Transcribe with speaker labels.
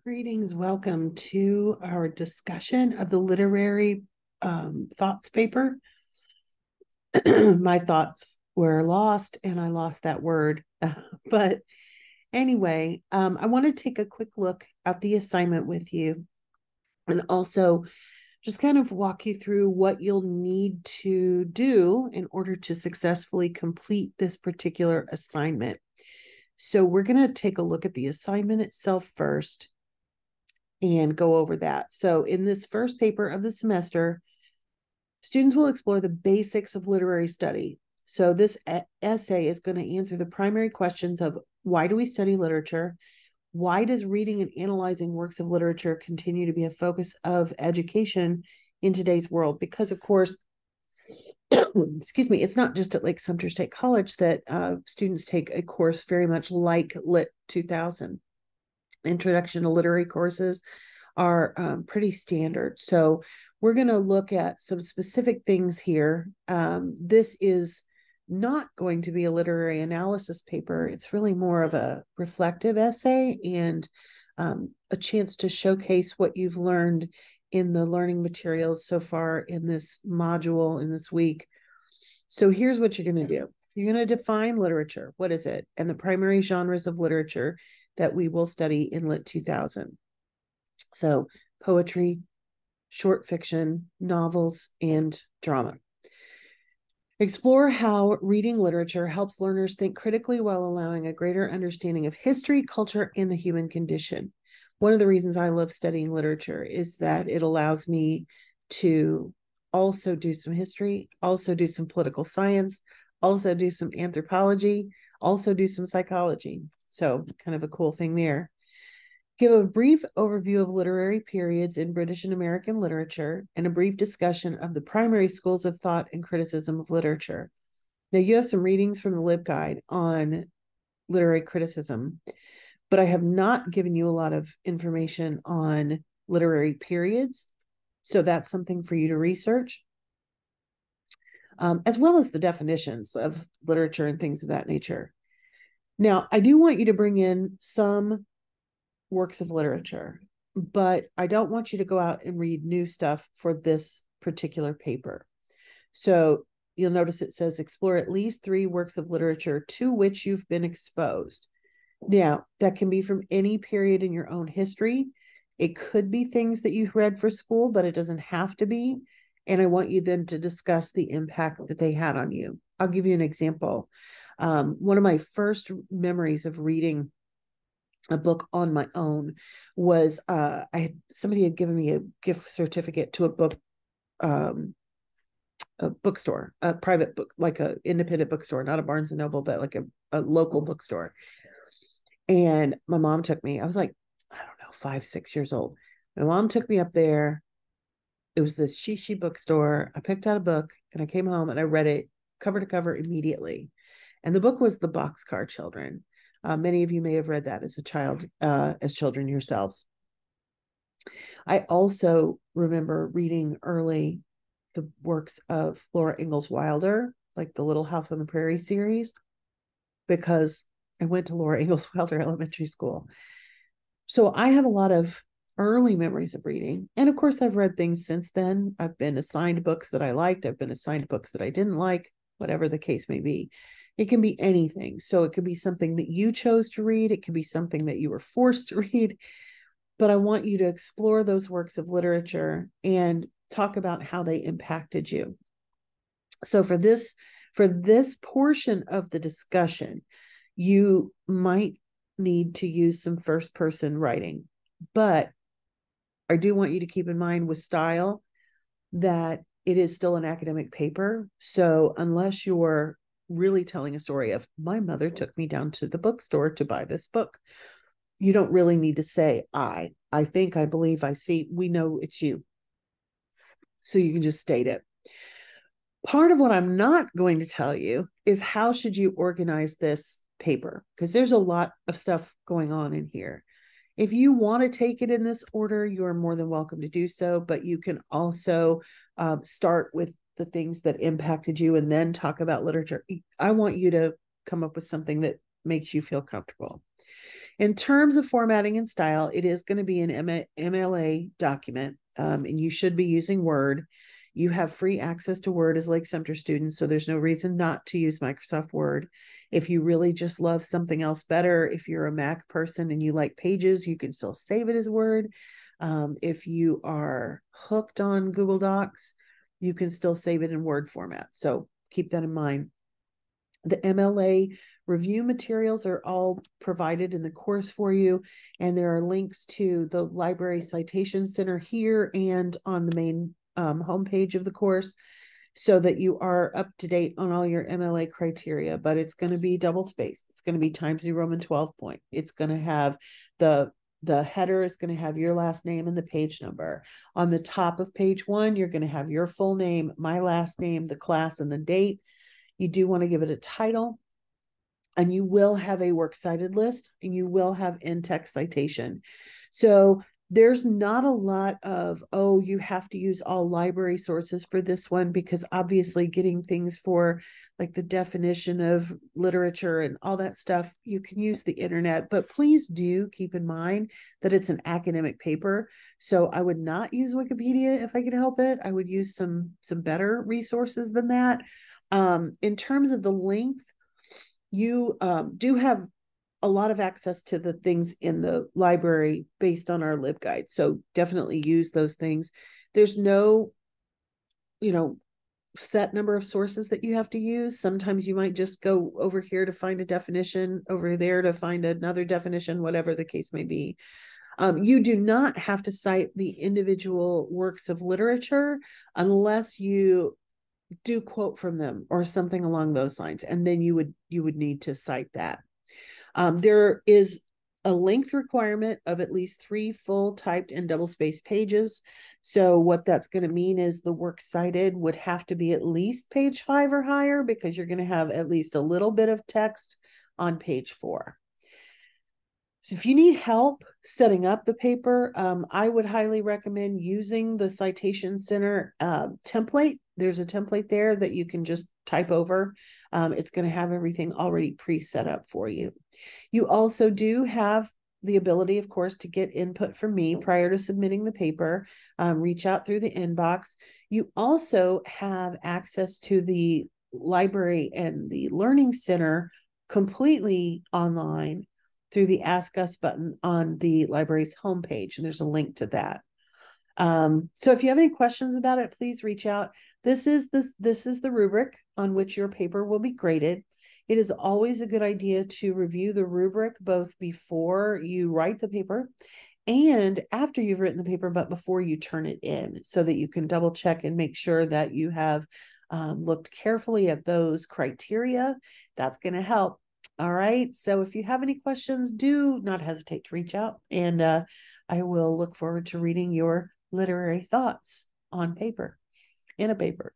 Speaker 1: Greetings. Welcome to our discussion of the literary thoughts paper. My thoughts were lost and I lost that word. But anyway, I want to take a quick look at the assignment with you and also just kind of walk you through what you'll need to do in order to successfully complete this particular assignment. So we're going to take a look at the assignment itself first and go over that. So in this first paper of the semester, students will explore the basics of literary study. So this essay is going to answer the primary questions of why do we study literature? Why does reading and analyzing works of literature continue to be a focus of education in today's world? Because of course, excuse me, it's not just at Lake Sumter State College that students take a course very much like LIT2000. Introduction to literary courses are pretty standard. So we're going to look at some specific things here. This is not going to be a literary analysis paper. It's really more of a reflective essay and a chance to showcase what you've learned in the learning materials so far in this module in this week. So here's what you're going to do. You're going to define literature. What is it? And the primary genres of literature that we will study in LIT 2000. So poetry, short fiction, novels, and drama. Explore how reading literature helps learners think critically while allowing a greater understanding of history, culture, and the human condition. One of the reasons I love studying literature is that it allows me to also do some history, also do some political science, also do some anthropology, also do some psychology. So kind of a cool thing there. Give a brief overview of literary periods in British and American literature and a brief discussion of the primary schools of thought and criticism of literature. Now, you have some readings from the LibGuide on literary criticism, but I have not given you a lot of information on literary periods. So that's something for you to research, as well as the definitions of literature and things of that nature. Now, I do want you to bring in some works of literature, but I don't want you to go out and read new stuff for this particular paper. So you'll notice it says explore at least 3 works of literature to which you've been exposed. Now, that can be from any period in your own history. It could be things that you've read for school, but it doesn't have to be. And I want you then to discuss the impact that they had on you. I'll give you an example. One of my first memories of reading a book on my own was somebody had given me a gift certificate to a bookstore, a private book, like a independent bookstore, not a Barnes and Noble, but like a local bookstore. And my mom took me. I was like, I don't know, 5, 6 years old. My mom took me up there. It was this Shishi bookstore. I picked out a book and I came home and I read it cover to cover immediately. And the book was The Boxcar Children. Many of you may have read that as a child, as children yourselves. I also remember reading early the works of Laura Ingalls Wilder, like the Little House on the Prairie series, because I went to Laura Ingalls Wilder Elementary School. So I have a lot of early memories of reading. And of course, I've read things since then. I've been assigned books that I liked. I've been assigned books that I didn't like, whatever the case may be. It can be anything. So it could be something that you chose to read. It could be something that you were forced to read. But I want you to explore those works of literature and talk about how they impacted you. So for this portion of the discussion, you might need to use some first person writing, but I do want you to keep in mind with style that it is still an academic paper. So unless you're really telling a story of my mother took me down to the bookstore to buy this book, you don't really need to say I think, I believe, I see. We know it's you. So you can just state it. Part of what I'm not going to tell you is how should you organize this paper, because there's a lot of stuff going on in here. If you want to take it in this order, you are more than welcome to do so, but you can also start with the things that impacted you and then talk about literature. I want you to come up with something that makes you feel comfortable. In terms of formatting and style, it is going to be an MLA document, and you should be using Word. You have free access to Word as Lake Sumter students, so there's no reason not to use Microsoft Word. If you really just love something else better, if you're a Mac person and you like Pages, you can still save it as Word. If you are hooked on Google Docs, you can still save it in Word format. So keep that in mind. The MLA review materials are all provided in the course for you, and there are links to the Library Citation Center here and on the main homepage of the course, so that you are up to date on all your MLA criteria. But it's going to be double spaced. It's going to be Times New Roman 12 point. It's going to have the header is going to have your last name and the page number. On the top of page 1, you're going to have your full name, my last name, the class, and the date. You do want to give it a title, and you will have a works cited list, and you will have in-text citation. So there's not a lot of, oh, you have to use all library sources for this one, because obviously getting things for like the definition of literature and all that stuff, you can use the internet. But please do keep in mind that it's an academic paper. So I would not use Wikipedia if I could help it. I would use some better resources than that. In terms of the length, you do have a lot of access to the things in the library based on our LibGuide. So definitely use those things. There's no, set number of sources that you have to use. Sometimes you might just go over here to find a definition, over there to find another definition, whatever the case may be. You do not have to cite the individual works of literature unless you do quote from them or something along those lines, and then you would need to cite that. There is a length requirement of at least 3 full typed and double spaced pages. So what that's going to mean is the work cited would have to be at least page 5 or higher, because you're going to have at least a little bit of text on page 4. So if you need help setting up the paper, I would highly recommend using the Citation Center template. There's a template there that you can just type over. It's going to have everything already pre-set up for you. You also do have the ability, of course, to get input from me prior to submitting the paper. Reach out through the inbox. You also have access to the library and the Learning Center completely online through the Ask Us button on the library's homepage, and there's a link to that. So if you have any questions about it, please reach out. This is the rubric on which your paper will be graded. It is always a good idea to review the rubric both before you write the paper and after you've written the paper, but before you turn it in, so that you can double check and make sure that you have looked carefully at those criteria. That's going to help. All right. So if you have any questions, do not hesitate to reach out, and I will look forward to reading your literary thoughts on paper, in a paper.